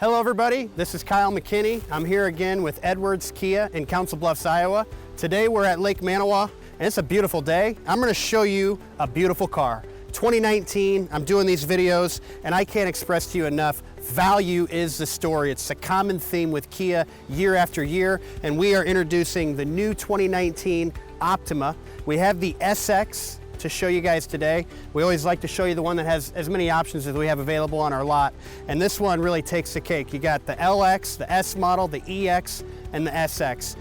Hello everybody, this is Kyle McKinney. I'm here again with Edwards Kia in Council Bluffs, Iowa. Today we're at Lake Manawa and it's a beautiful day. I'm going to show you a beautiful car. 2019, I'm doing these videos and I can't express to you enough, value is the story. It's a common theme with Kia year after year, and we are introducing the new 2019 Optima. We have the SX to show you guys today. We always like to show you the one that has as many options as we have available on our lot, and this one really takes the cake. You got the LX, the S model, the EX, and the SX.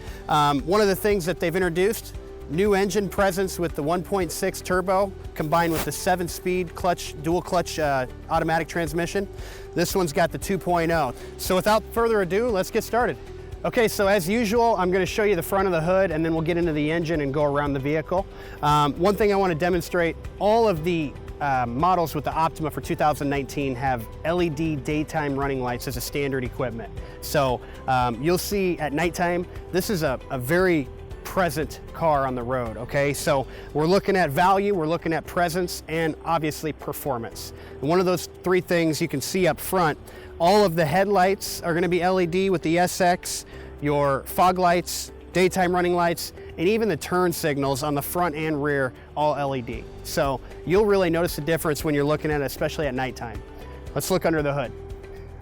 One of the things that they've introduced, new engine presence with the 1.6 turbo combined with the 7-speed clutch, dual clutch automatic transmission. This one's got the 2.0. So without further ado, let's get started. Okay, so as usual, I'm going to show you the front of the hood and then we'll get into the engine and go around the vehicle. One thing I want to demonstrate, all of the models with the Optima for 2019 have LED daytime running lights as a standard equipment. So you'll see at nighttime, this is a very present car on the road, okay? So we're looking at value, we're looking at presence, and obviously performance. And one of those three things you can see up front, all of the headlights are going to be LED with the SX, your fog lights, daytime running lights, and even the turn signals on the front and rear, all LED. So you'll really notice the difference when you're looking at it, especially at nighttime. Let's look under the hood.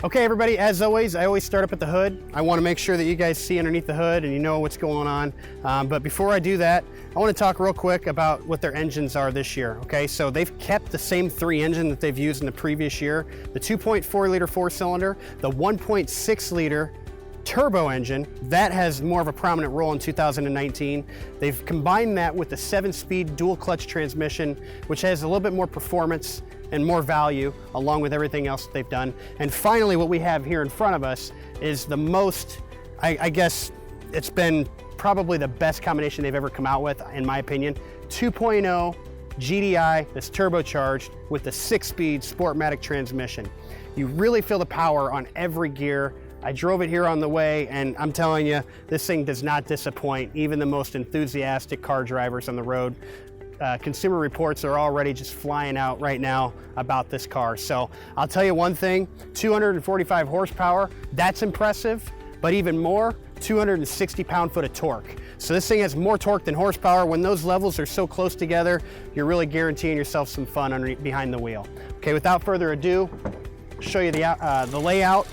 Okay everybody, as always, I always start up at the hood. I want to make sure that you guys see underneath the hood and you know what's going on. But before I do that, I want to talk real quick about what their engines are this year. Okay, so they've kept the same three engine that they've used in the previous year. The 2.4 liter 4-cylinder, the 1.6 liter turbo engine, that has more of a prominent role in 2019. They've combined that with the 7-speed dual clutch transmission, which has a little bit more performance and more value along with everything else that they've done. And finally, what we have here in front of us is the most, I guess it's been probably the best combination they've ever come out with, in my opinion. 2.0 GDI that's turbocharged with the 6-speed Sportmatic transmission. You really feel the power on every gear. I drove it here on the way and I'm telling you, this thing does not disappoint even the most enthusiastic car drivers on the road. Consumer reports are already just flying out right now about this car. So I'll tell you one thing, 245 horsepower, that's impressive, but even more, 260 pound-foot of torque. So this thing has more torque than horsepower. When those levels are so close together, you're really guaranteeing yourself some fun behind the wheel. Okay, without further ado, I'll show you the layout.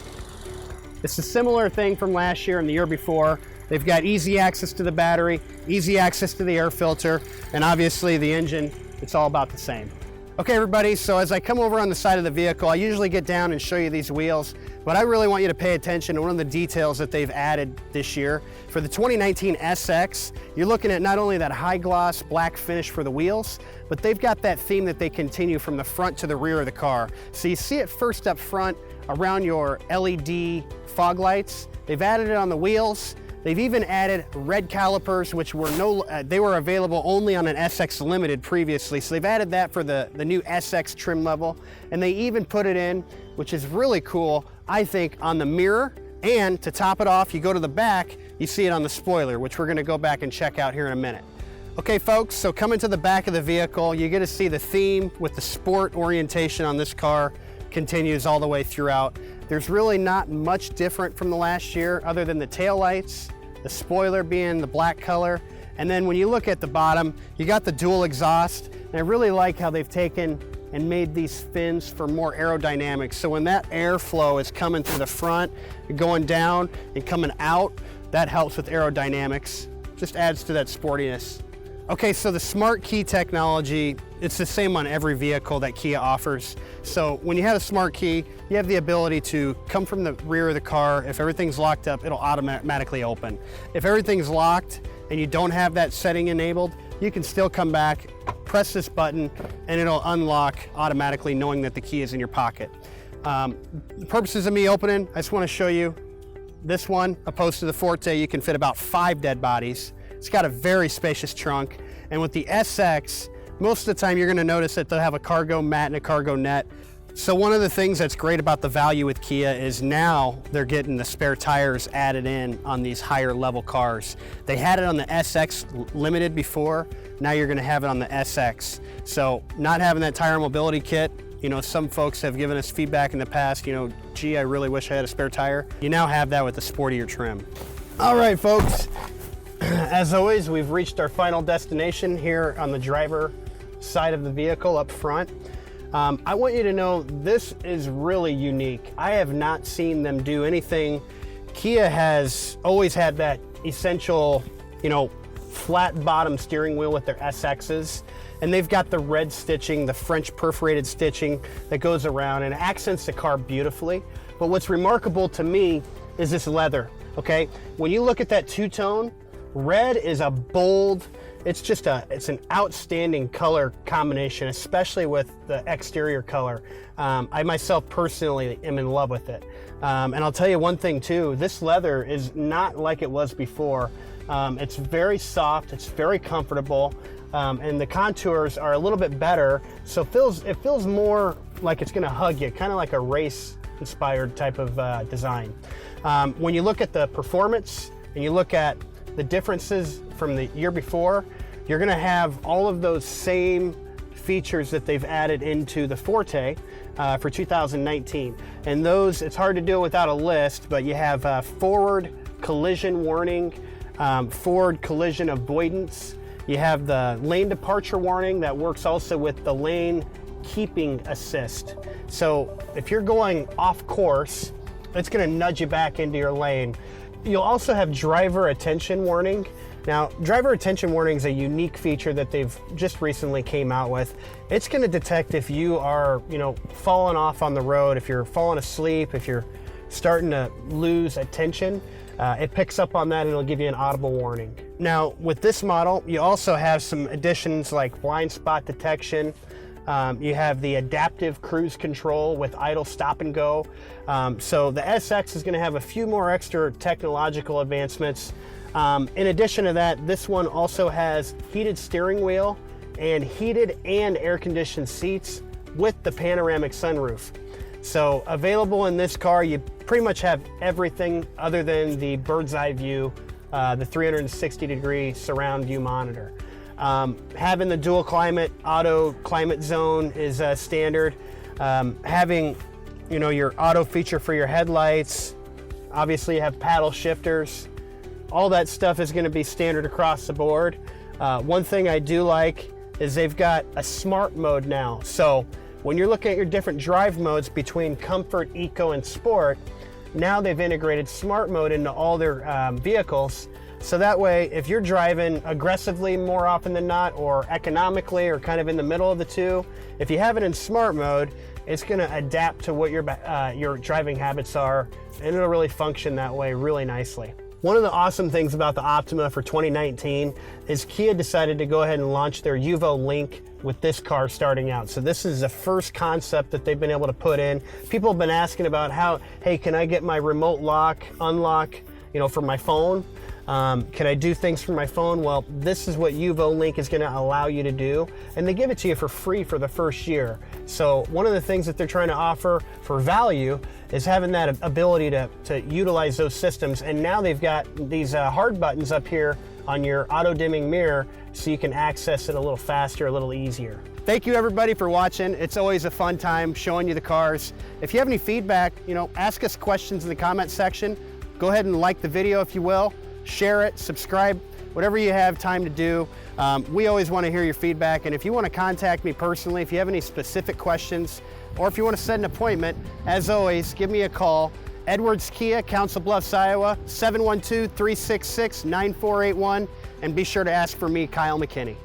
It's a similar thing from last year and the year before. They've got easy access to the battery, easy access to the air filter, and obviously the engine, it's all about the same. Okay everybody, so as I come over on the side of the vehicle, I usually get down and show you these wheels, but I really want you to pay attention to one of the details that they've added this year. For the 2019 SX, you're looking at not only that high gloss black finish for the wheels, but they've got that theme that they continue from the front to the rear of the car. So you see it first up front around your LED fog lights. They've added it on the wheels. They've even added red calipers, which were they were available only on an SX Limited previously. So they've added that for the new SX trim level. And they even put it in, which is really cool, I think, on the mirror. And to top it off, you go to the back, you see it on the spoiler, which we're gonna go back and check out here in a minute. Okay folks, so coming to the back of the vehicle, you get to see the theme with the sport orientation on this car continues all the way throughout. There's really not much different from the last year other than the taillights, the spoiler being the black color, and then when you look at the bottom, you got the dual exhaust, and I really like how they've taken and made these fins for more aerodynamics. So when that airflow is coming through the front, going down and coming out, that helps with aerodynamics, just adds to that sportiness. Okay, so the smart key technology, it's the same on every vehicle that Kia offers. So when you have a smart key, you have the ability to come from the rear of the car. If everything's locked up, it'll automatically open. If everything's locked and you don't have that setting enabled, you can still come back, press this button, and it'll unlock automatically knowing that the key is in your pocket. The purposes of me opening, I just want to show you this one, opposed to the Forte, you can fit about 5 dead bodies. It's got a very spacious trunk, and with the SX, most of the time you're going to notice that they'll have a cargo mat and a cargo net. So one of the things that's great about the value with Kia is now they're getting the spare tires added in on these higher level cars. They had it on the SX Limited before, now you're going to have it on the SX. So not having that tire mobility kit, You know, some folks have given us feedback in the past, you know, gee, I really wish I had a spare tire. You now have that with the sportier trim. All right, folks, as always, we've reached our final destination here on the driver side of the vehicle up front. I want you to know this is really unique. I have not seen them do anything. Kia has always had that essential, you know, flat bottom steering wheel with their SXs, and they've got the red stitching, the French perforated stitching that goes around and accents the car beautifully. But what's remarkable to me is this leather, okay? When you look at that two-tone, red is a bold, it's an outstanding color combination, especially with the exterior color. I myself personally am in love with it. And I'll tell you one thing too, this leather is not like it was before. It's very soft, it's very comfortable, and the contours are a little bit better, so it feels more like it's gonna hug you, kind of like a race-inspired type of design. When you look at the performance and you look at the differences from the year before, you're gonna have all of those same features that they've added into the Forte for 2019. And those, it's hard to do it without a list, but you have forward collision warning, forward collision avoidance. You have the lane departure warning that works also with the lane keeping assist. So if you're going off course, it's gonna nudge you back into your lane. You'll also have driver attention warning. Now, driver attention warning is a unique feature that they've just recently came out with. It's gonna detect if you are, you know, falling off on the road, if you're falling asleep, if you're starting to lose attention, it picks up on that and it'll give you an audible warning. Now, with this model, you also have some additions like blind spot detection. You have the adaptive cruise control with idle stop and go. So the SX is gonna have a few more extra technological advancements. In addition to that, this one also has heated steering wheel and heated and air-conditioned seats with the panoramic sunroof. So available in this car, you pretty much have everything other than the bird's eye view, the 360-degree surround view monitor. Having the dual climate, auto climate zone is standard. Having, you know, your auto feature for your headlights, obviously you have paddle shifters. All that stuff is gonna be standard across the board. One thing I do like is they've got a smart mode now. So when you're looking at your different drive modes between comfort, eco, and sport, now they've integrated smart mode into all their vehicles. So that way, if you're driving aggressively more often than not, or economically, or kind of in the middle of the two, if you have it in smart mode, it's gonna adapt to what your driving habits are, and it'll really function that way really nicely. One of the awesome things about the Optima for 2019 is Kia decided to go ahead and launch their Yuvo Link with this car starting out. So this is the first concept that they've been able to put in. People have been asking about how, hey, can I get my remote lock, unlock, you know, for my phone? Can I do things from my phone? Well, this is what Yuvo Link is gonna allow you to do, and they give it to you for free for the first year. So one of the things that they're trying to offer for value is having that ability to utilize those systems. And now they've got these hard buttons up here on your auto dimming mirror so you can access it a little faster, a little easier. Thank you everybody for watching. It's always a fun time showing you the cars. If you have any feedback, you know, ask us questions in the comment section. Go ahead and like the video if you will. Share it, subscribe, whatever you have time to do. We always want to hear your feedback, and if you want to contact me personally, if you have any specific questions, or if you want to set an appointment, as always, give me a call. Edwards Kia, Council Bluffs, Iowa, 712-366-9481, and be sure to ask for me, Kyle McKinney.